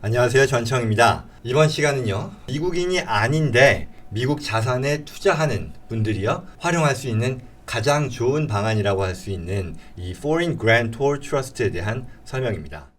안녕하세요. 전청입니다. 이번 시간은요, 미국인이 아닌데 미국 자산에 투자하는 분들이요, 활용할 수 있는 가장 좋은 방안이라고 할 수 있는 이 Foreign Grantor Trust에 대한 설명입니다.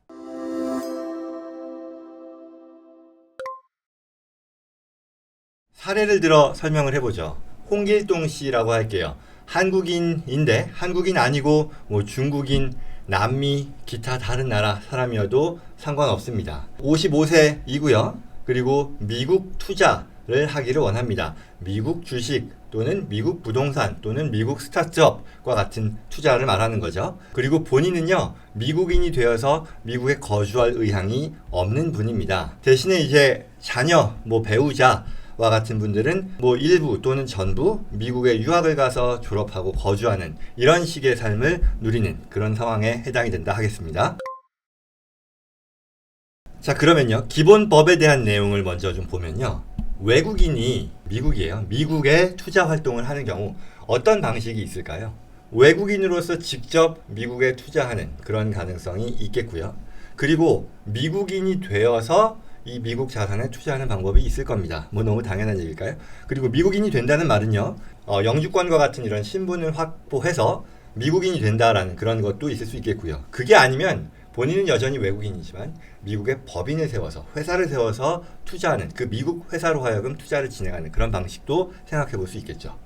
사례를 들어 설명을 해보죠. 홍길동 씨라고 할게요. 한국인인데 한국인 아니고 중국인, 남미, 기타 다른 나라 사람이어도 상관없습니다. 55세이고요. 그리고 미국 투자를 하기를 원합니다. 미국 주식 또는 미국 부동산 또는 미국 스타트업과 같은 투자를 말하는 거죠. 그리고 본인은요, 미국인이 되어서 미국에 거주할 의향이 없는 분입니다. 대신에 이제 자녀, 배우자 와 같은 분들은 일부 또는 전부 미국에 유학을 가서 졸업하고 거주하는 이런 식의 삶을 누리는 그런 상황에 해당이 된다 하겠습니다. 자, 그러면요, 기본법에 대한 내용을 먼저 좀 보면요, 외국인이 미국이에요. 미국에 투자 활동을 하는 경우 어떤 방식이 있을까요? 외국인으로서 직접 미국에 투자하는 그런 가능성이 있겠고요. 그리고 미국인이 되어서 이 미국 자산에 투자하는 방법이 있을 겁니다. 너무 당연한 얘기일까요? 그리고 미국인이 된다는 말은요, 영주권과 같은 이런 신분을 확보해서 미국인이 된다라는 그런 것도 있을 수 있겠고요. 그게 아니면 본인은 여전히 외국인이지만 미국의 법인을 세워서, 회사를 세워서 투자하는, 그 미국 회사로 하여금 투자를 진행하는 그런 방식도 생각해 볼 수 있겠죠.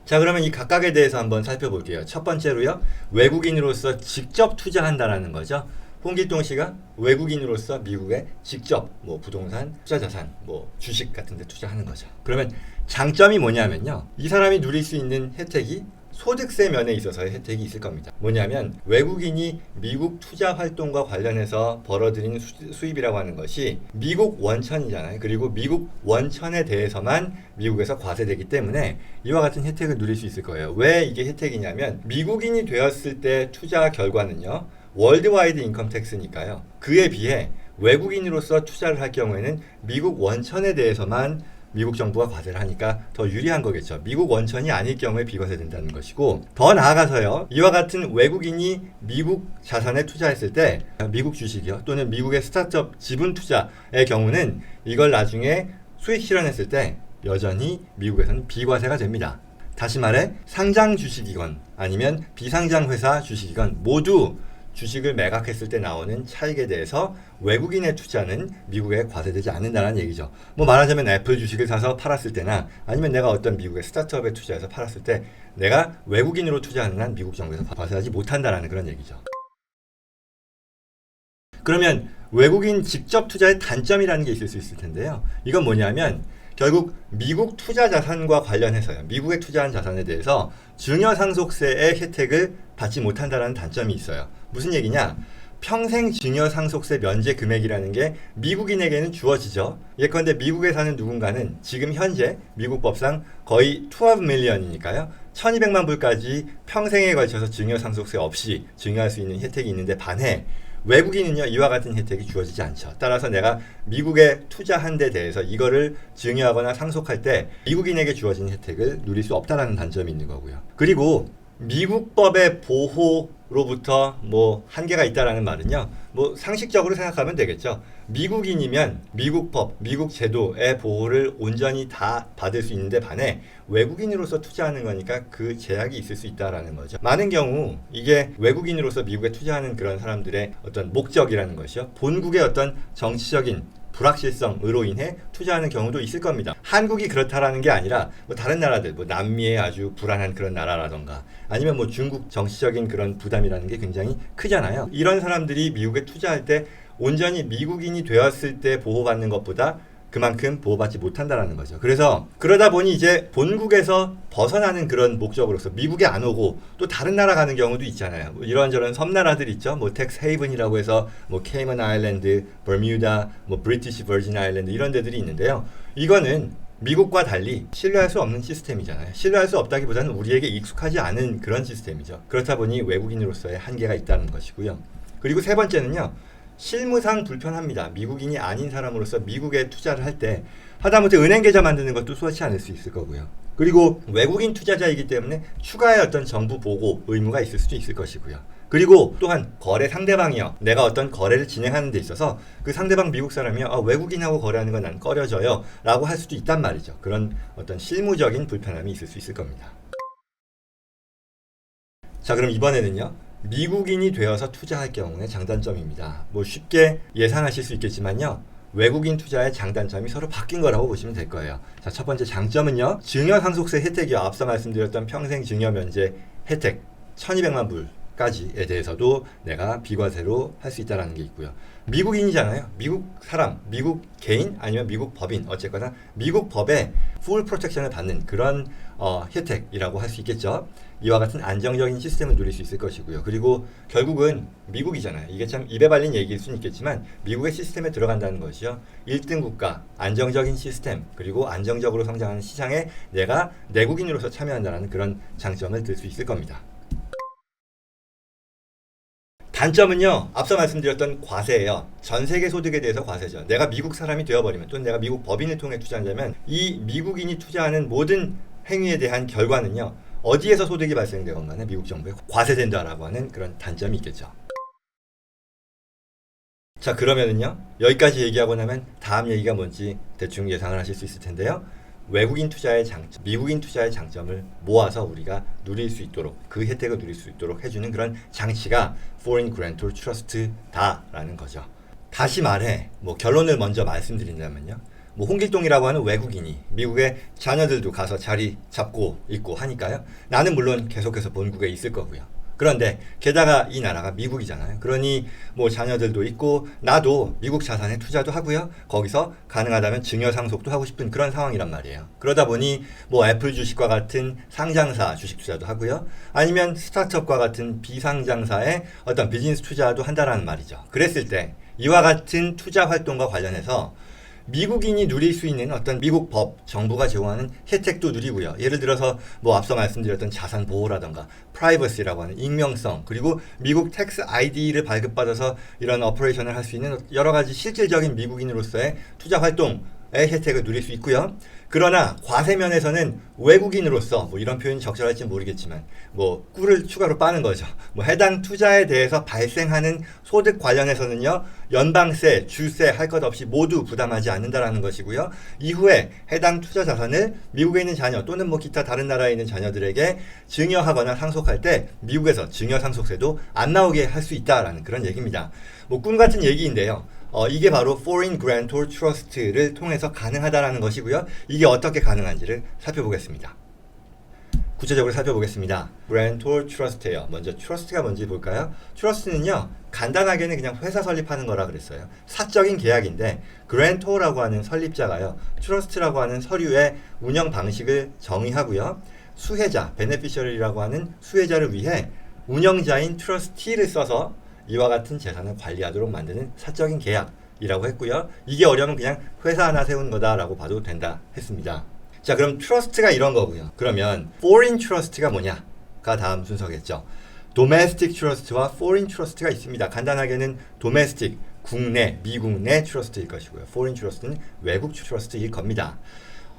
자, 그러면 이 각각에 대해서 한번 살펴볼게요. 첫 번째로요, 외국인으로서 직접 투자한다라는 거죠. 홍길동 씨가 외국인으로서 미국에 직접 부동산, 투자자산, 주식 같은 데 투자하는 거죠. 그러면 장점이 뭐냐면요, 이 사람이 누릴 수 있는 혜택이 소득세 면에 있어서의 혜택이 있을 겁니다. 뭐냐면 외국인이 미국 투자 활동과 관련해서 벌어들인 수입이라고 하는 것이 미국 원천이잖아요. 그리고 미국 원천에 대해서만 미국에서 과세되기 때문에 이와 같은 혜택을 누릴 수 있을 거예요. 왜 이게 혜택이냐면 미국인이 되었을 때 투자 결과는요, 월드와이드 인컴 텍스니까요. 그에 비해 외국인으로서 투자를 할 경우에는 미국 원천에 대해서만 미국 정부가 과세를 하니까 더 유리한 거겠죠. 미국 원천이 아닐 경우에 비과세된다는 것이고, 더 나아가서요, 이와 같은 외국인이 미국 자산에 투자했을 때 미국 주식이요 또는 미국의 스타트업 지분 투자의 경우는 이걸 나중에 수익 실현했을 때 여전히 미국에서는 비과세가 됩니다. 다시 말해 상장 주식이건 아니면 비상장 회사 주식이건 모두 주식을 매각했을 때 나오는 차익에 대해서 외국인의 투자는 미국에 과세되지 않는다는 얘기죠. 말하자면 애플 주식을 사서 팔았을 때나 아니면 내가 어떤 미국의 스타트업에 투자해서 팔았을 때 내가 외국인으로 투자하는 한 미국 정부에서 과세하지 못한다는 그런 얘기죠. 그러면 외국인 직접 투자의 단점이라는 게 있을 수 있을 텐데요. 이건 뭐냐면 결국 미국 투자 자산과 관련해서요, 미국에 투자한 자산에 대해서 증여상속세의 혜택을 받지 못한다는 단점이 있어요. 무슨 얘기냐? 평생 증여상속세 면제 금액이라는 게 미국인에게는 주어지죠. 예컨대 미국에 사는 누군가는 지금 현재 미국 법상 거의 12 밀리언이니까요. 1200만 불까지 평생에 걸쳐서 증여상속세 없이 증여할 수 있는 혜택이 있는데 반해 외국인은요, 이와 같은 혜택이 주어지지 않죠. 따라서 내가 미국에 투자한 데 대해서 이거를 증여하거나 상속할 때 미국인에게 주어진 혜택을 누릴 수 없다는 단점이 있는 거고요. 그리고 미국 법의 보호로부터 한계가 있다라는 말은요, 상식적으로 생각하면 되겠죠. 미국인이면 미국 법, 미국 제도의 보호를 온전히 다 받을 수 있는데 반해 외국인으로서 투자하는 거니까 그 제약이 있을 수 있다라는 거죠. 많은 경우 이게 외국인으로서 미국에 투자하는 그런 사람들의 어떤 목적이라는 것이요, 본국의 어떤 정치적인 불확실성으로 인해 투자하는 경우도 있을 겁니다. 한국이 그렇다라는 게 아니라 다른 나라들, 남미의 아주 불안한 그런 나라라던가 아니면 중국 정치적인 그런 부담이라는 게 굉장히 크잖아요. 이런 사람들이 미국에 투자할 때 온전히 미국인이 되었을 때 보호받는 것보다 그만큼 보호받지 못한다라는 거죠. 그래서 그러다 보니 이제 본국에서 벗어나는 그런 목적으로서 미국에 안 오고 또 다른 나라 가는 경우도 있잖아요. 이런저런 섬나라들 있죠. 텍스 헤이븐이라고 해서 케이먼 아일랜드, 버뮤다, 브리티시 버진 아일랜드 이런 데들이 있는데요. 이거는 미국과 달리 신뢰할 수 없는 시스템이잖아요. 신뢰할 수 없다기보다는 우리에게 익숙하지 않은 그런 시스템이죠. 그렇다 보니 외국인으로서의 한계가 있다는 것이고요. 그리고 세 번째는요, 실무상 불편합니다. 미국인이 아닌 사람으로서 미국에 투자를 할 때 하다못해 은행 계좌 만드는 것도 수월치 않을 수 있을 거고요. 그리고 외국인 투자자이기 때문에 추가의 어떤 정부 보고 의무가 있을 수도 있을 것이고요. 그리고 또한 거래 상대방이요. 내가 어떤 거래를 진행하는 데 있어서 그 상대방 미국 사람이요. 외국인하고 거래하는 건 난 꺼려져요. 라고 할 수도 있단 말이죠. 그런 어떤 실무적인 불편함이 있을 수 있을 겁니다. 자, 그럼 이번에는요. 미국인이 되어서 투자할 경우의 장단점입니다. 뭐 쉽게 예상하실 수 있겠지만요. 외국인 투자의 장단점이 서로 바뀐 거라고 보시면 될 거예요. 자, 첫 번째 장점은요. 증여 상속세 혜택이요. 앞서 말씀드렸던 평생 증여 면제 혜택 1200만 불까지에 대해서도 내가 비과세로 할 수 있다는 게 있고요. 미국인이잖아요. 미국 사람, 미국 개인 아니면 미국 법인 어쨌거나 미국 법에 풀 프로텍션을 받는 그런 혜택이라고 할 수 있겠죠. 이와 같은 안정적인 시스템을 누릴 수 있을 것이고요. 그리고 결국은 미국이잖아요. 이게 참 입에 발린 얘기일 수는 있겠지만 미국의 시스템에 들어간다는 것이요. 1등 국가, 안정적인 시스템, 그리고 안정적으로 성장하는 시장에 내가 내국인으로서 참여한다는 그런 장점을 들 수 있을 겁니다. 단점은요. 앞서 말씀드렸던 과세예요. 전 세계 소득에 대해서 과세죠. 내가 미국 사람이 되어버리면 또는 내가 미국 법인을 통해 투자한다면 이 미국인이 투자하는 모든 행위에 대한 결과는요. 어디에서 소득이 발생되건 간에 미국 정부에 과세된다라고 하는 그런 단점이 있겠죠. 자, 그러면은요. 여기까지 얘기하고 나면 다음 얘기가 뭔지 대충 예상을 하실 수 있을 텐데요. 외국인 투자의 장점, 미국인 투자의 장점을 모아서 우리가 누릴 수 있도록 그 혜택을 누릴 수 있도록 해주는 그런 장치가 Foreign Guarantor Trust다라는 거죠. 다시 말해 뭐 결론을 먼저 말씀드린다면요. 뭐 홍길동이라고 하는 외국인이 미국의 자녀들도 가서 자리 잡고 있고 하니까요. 나는 물론 계속해서 본국에 있을 거고요. 그런데 게다가 이 나라가 미국이잖아요. 그러니 뭐 자녀들도 있고 나도 미국 자산에 투자도 하고요. 거기서 가능하다면 증여 상속도 하고 싶은 그런 상황이란 말이에요. 그러다 보니 뭐 애플 주식과 같은 상장사 주식 투자도 하고요. 아니면 스타트업과 같은 비상장사의 어떤 비즈니스 투자도 한다라는 말이죠. 그랬을 때 이와 같은 투자 활동과 관련해서 미국인이 누릴 수 있는 어떤 미국 법, 정부가 제공하는 혜택도 누리고요. 예를 들어서 뭐 앞서 말씀드렸던 자산 보호라던가 프라이버시라고 하는 익명성, 그리고 미국 텍스 아이디를 발급받아서 이런 오퍼레이션을 할 수 있는 여러 가지 실질적인 미국인으로서의 투자 활동의 혜택을 누릴 수 있고요. 그러나 과세 면에서는 외국인으로서 뭐 이런 표현이 적절할지 모르겠지만 뭐 꿀을 추가로 빠는 거죠. 뭐 해당 투자에 대해서 발생하는 소득 관련해서는요. 연방세, 주세 할 것 없이 모두 부담하지 않는다라는 것이고요. 이후에 해당 투자 자산을 미국에 있는 자녀 또는 뭐 기타 다른 나라에 있는 자녀들에게 증여하거나 상속할 때 미국에서 증여 상속세도 안 나오게 할 수 있다라는 그런 얘기입니다. 뭐 꿈 같은 얘기인데요. 이게 바로 Foreign Guarantor Trust를 통해서 가능하다라는 것이고요. 이게 어떻게 가능한지를 살펴보겠습니다. 구체적으로 살펴보겠습니다. Guarantor Trust예요. 먼저 Trust가 뭔지 볼까요? Trust는요. 간단하게는 그냥 회사 설립하는 거라 그랬어요. 사적인 계약인데 Guarantor라고 하는 설립자가요. Trust라고 하는 서류의 운영 방식을 정의하고요. 수혜자, Beneficiary라고 하는 수혜자를 위해 운영자인 Trustee를 써서 이와 같은 재산을 관리하도록 만드는 사적인 계약이라고 했고요. 이게 어려면 그냥 회사 하나 세운 거다라고 봐도 된다 했습니다. 자, 그럼 트러스트가 이런 거고요. 그러면 foreign trust가 뭐냐가 다음 순서겠죠. domestic trust와 foreign trust가 있습니다. 간단하게는 domestic, 국내, 미국 내 트러스트일 것이고요. foreign trust는 외국 트러스트일 겁니다.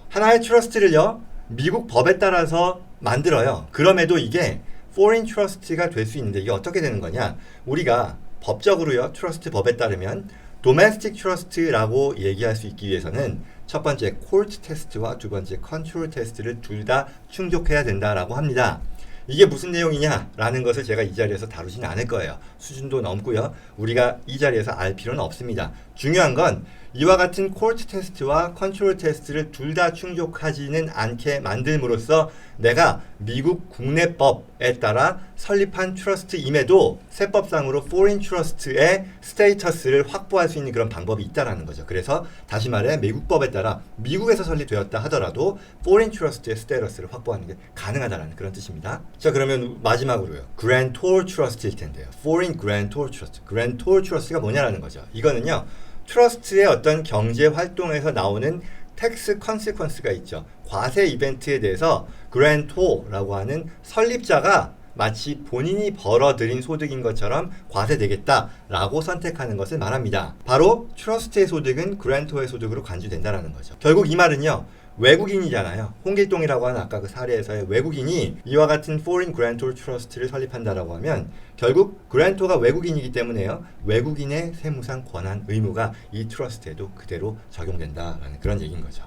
하나의 트러스트를요. 미국 법에 따라서 만들어요. 그럼에도 이게 foreign trust가 될 수 있는데 이게 어떻게 되는 거냐? 우리가 법적으로요. 트러스트 법에 따르면 domestic trust라고 얘기할 수 있기 위해서는 첫 번째 court test와 두 번째 control test를 둘 다 충족해야 된다라고 합니다. 이게 무슨 내용이냐라는 것을 제가 이 자리에서 다루지는 않을 거예요. 수준도 넘고요. 우리가 이 자리에서 알 필요는 없습니다. 중요한 건 이와 같은 코트 테스트와 컨트롤 테스트를 둘 다 충족하지는 않게 만듦으로써 내가 미국 국내법에 따라 설립한 트러스트임에도 세법상으로 foreign trust의 스테이터스를 확보할 수 있는 그런 방법이 있다라는 거죠. 그래서 다시 말해 미국법에 따라 미국에서 설립되었다 하더라도 foreign trust의 스테이터스를 확보하는 게 가능하다라는 그런 뜻입니다. 자, 그러면 마지막으로요. grantor trust일 텐데요. foreign grantor trust. grantor trust가 뭐냐라는 거죠. 이거는요. 트러스트의 어떤 경제 활동에서 나오는 텍스 컨시퀀스가 있죠. 과세 이벤트에 대해서 그랜토라고 하는 설립자가 마치 본인이 벌어들인 소득인 것처럼 과세되겠다라고 선택하는 것을 말합니다. 바로 트러스트의 소득은 그랜토의 소득으로 간주된다는 거죠. 결국 이 말은요. 외국인이잖아요. 홍길동이라고 하는 아까 그 사례에서의 외국인이 이와 같은 Foreign Grantor Trust를 설립한다라고 하면 결국 그랜토가 외국인이기 때문에요. 외국인의 세무상 권한 의무가 이 트러스트에도 그대로 적용된다라는 그런 얘기인 거죠.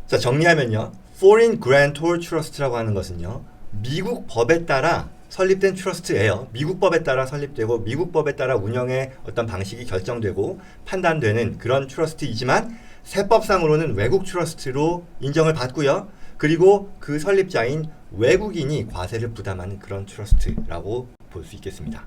자, 정리하면요. Foreign Grantor Trust라고 하는 것은요. 미국 법에 따라 설립된 트러스트예요. 미국 법에 따라 설립되고 미국 법에 따라 운영의 어떤 방식이 결정되고 판단되는 그런 트러스트이지만 세법상으로는 외국 트러스트로 인정을 받고요. 그리고 그 설립자인 외국인이 과세를 부담하는 그런 트러스트라고 볼 수 있겠습니다.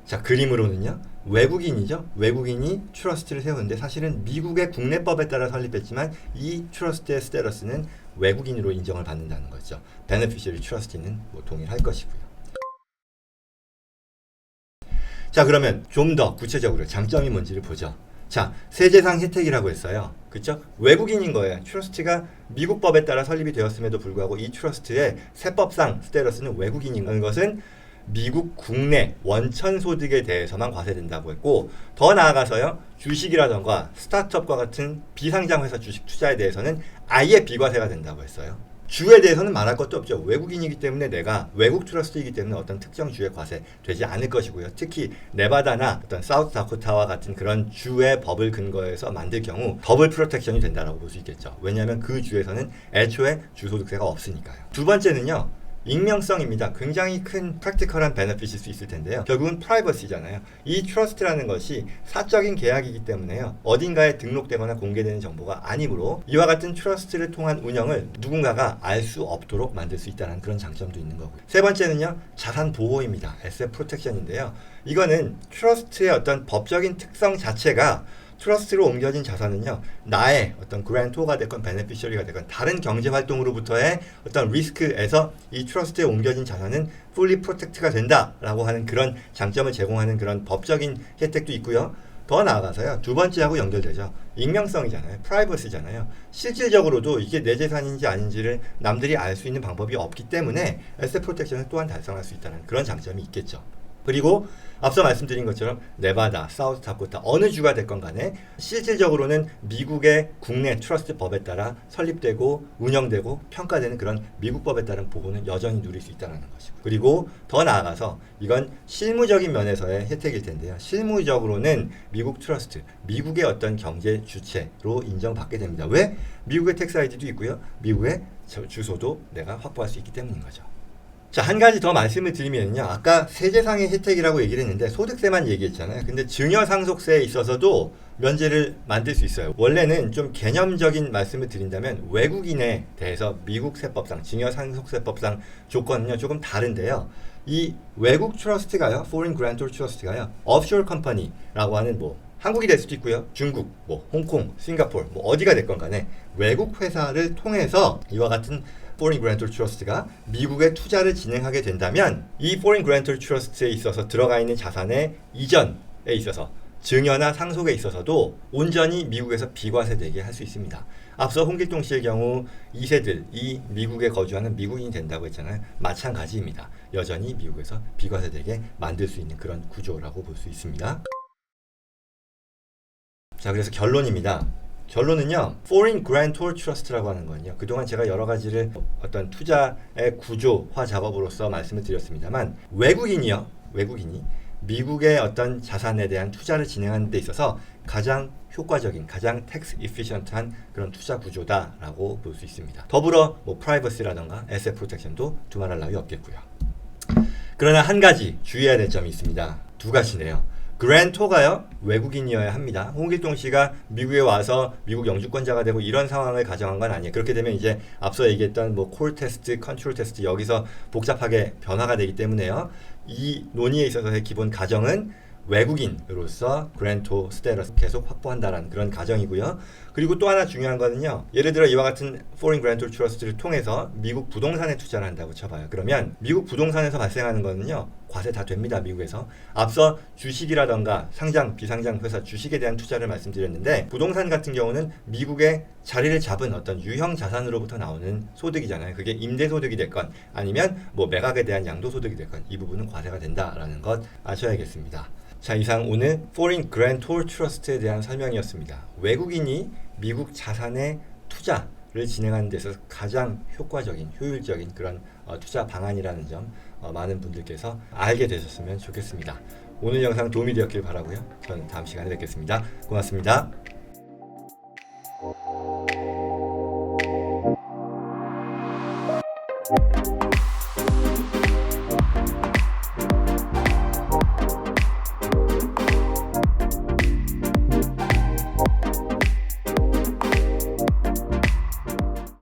자, 그림으로는요. 외국인이죠. 외국인이 트러스트를 세우는데 사실은 미국의 국내법에 따라 설립했지만 이 트러스트의 스테러스는 외국인으로 인정을 받는다는 거죠. 베네피셔리 트러스티는 뭐 동일할 것이고요. 자, 그러면 좀 더 구체적으로 장점이 뭔지를 보죠. 자, 세제상 혜택이라고 했어요. 그렇죠? 외국인인 거예요. 트러스트가 미국 법에 따라 설립이 되었음에도 불구하고 이 트러스트의 세법상 스테러스는 외국인인 것은 미국 국내 원천 소득에 대해서만 과세된다고 했고, 더 나아가서요. 주식이라던가 스타트업과 같은 비상장 회사 주식 투자에 대해서는 아예 비과세가 된다고 했어요. 주에 대해서는 말할 것도 없죠. 외국인이기 때문에 내가 외국 트러스트이기 때문에 어떤 특정 주에 과세되지 않을 것이고요. 특히 네바다나 어떤 사우스다코타와 같은 그런 주의 법을 근거해서 만들 경우 더블 프로텍션이 된다라고 볼 수 있겠죠. 왜냐하면 그 주에서는 애초에 주소득세가 없으니까요. 두 번째는요. 익명성입니다. 굉장히 큰 프랙티컬한 베네핏일 수 있을 텐데요. 결국은 프라이버시잖아요. 이 트러스트라는 것이 사적인 계약이기 때문에요. 어딘가에 등록되거나 공개되는 정보가 아니므로 이와 같은 트러스트를 통한 운영을 누군가가 알 수 없도록 만들 수 있다는 그런 장점도 있는 거고요. 세 번째는요. 자산 보호입니다. 에셋 프로텍션인데요. 이거는 트러스트의 어떤 법적인 특성 자체가 트러스트로 옮겨진 자산은요. 나의 어떤 그랜토가 됐건 베네피셔리가 됐건 다른 경제 활동으로부터의 어떤 리스크에서 이 트러스트에 옮겨진 자산은 fully protect가 된다라고 하는 그런 장점을 제공하는 그런 법적인 혜택도 있고요. 더 나아가서요. 두 번째하고 연결되죠. 익명성이잖아요. 프라이버시잖아요. 실질적으로도 이게 내 재산인지 아닌지를 남들이 알 수 있는 방법이 없기 때문에 에셋 프로텍션을 또한 달성할 수 있다는 그런 장점이 있겠죠. 그리고 앞서 말씀드린 것처럼 네바다, 사우스다코타 어느 주가 됐건 간에 실질적으로는 미국의 국내 트러스트 법에 따라 설립되고 운영되고 평가되는 그런 미국 법에 따른 보호는 여전히 누릴 수 있다는 것이고, 그리고 더 나아가서 이건 실무적인 면에서의 혜택일 텐데요. 실무적으로는 미국 트러스트, 미국의 어떤 경제 주체로 인정받게 됩니다. 왜? 미국의 텍스 아이디도 있고요. 미국의 주소도 내가 확보할 수 있기 때문인 거죠. 자, 한 가지 더 말씀을 드리면요. 아까 세제상의 혜택이라고 얘기를 했는데 소득세만 얘기했잖아요. 근데 증여상속세에 있어서도 면제를 만들 수 있어요. 원래는 좀 개념적인 말씀을 드린다면 외국인에 대해서 미국 세법상, 증여상속세법상 조건은요. 조금 다른데요. 이 외국 트러스트가요. Foreign Grantor Trust가요. Offshore Company라고 하는 한국이 될 수도 있고요. 중국, 홍콩, 싱가포르, 어디가 됐건 간에 외국 회사를 통해서 이와 같은 Foreign Grantor Trust가 미국에 투자를 진행하게 된다면 이 Foreign Grantor Trust에 있어서 들어가 있는 자산의 이전에 있어서 증여나 상속에 있어서도 온전히 미국에서 비과세되게 할 수 있습니다. 앞서 홍길동 씨의 경우 2세들이 미국에 거주하는 미국인이 된다고 했잖아요. 마찬가지입니다. 여전히 미국에서 비과세되게 만들 수 있는 그런 구조라고 볼 수 있습니다. 자, 그래서 결론입니다. 결론은요. Foreign Grantor Trust라고 하는 건요. 그동안 제가 여러 가지를 어떤 투자의 구조화 작업으로서 말씀을 드렸습니다만 외국인이 미국의 어떤 자산에 대한 투자를 진행하는 데 있어서 가장 효과적인, 가장 텍스 이피션트한 그런 투자 구조다라고 볼 수 있습니다. 더불어 프라이버시라던가 에셋 프로텍션도 두말할 나위 없겠고요. 그러나 한 가지 주의해야 될 점이 있습니다. 두 가지네요. 그랜토가요 외국인이어야 합니다. 홍길동 씨가 미국에 와서 미국 영주권자가 되고 이런 상황을 가정한 건 아니에요. 그렇게 되면 이제 앞서 얘기했던 콜 테스트, 컨트롤 테스트 여기서 복잡하게 변화가 되기 때문에요. 이 논의에 있어서의 기본 가정은 외국인으로서 그랜토 스테러스 계속 확보한다라는 그런 가정이고요. 그리고 또 하나 중요한 거는요. 예를 들어 이와 같은 Foreign Grantor Trust를 통해서 미국 부동산에 투자를 한다고 쳐봐요. 그러면 미국 부동산에서 발생하는 거는요. 과세 다 됩니다. 미국에서. 앞서 주식이라던가 상장, 비상장 회사 주식에 대한 투자를 말씀드렸는데 부동산 같은 경우는 미국에 자리를 잡은 어떤 유형 자산으로부터 나오는 소득이잖아요. 그게 임대소득이 됐건 아니면 매각에 대한 양도소득이 됐건 이 부분은 과세가 된다라는 것 아셔야겠습니다. 자, 이상 오늘 Foreign Grantor Trust에 대한 설명이었습니다. 외국인이 미국 자산에 투자 진행하는 데 있어서 가장 효과적인, 효율적인 그런 투자 방안이라는 점 많은 분들께서 알게 되셨으면 좋겠습니다. 오늘 영상 도움이 되었길 바라고요. 저는 다음 시간에 뵙겠습니다. 고맙습니다.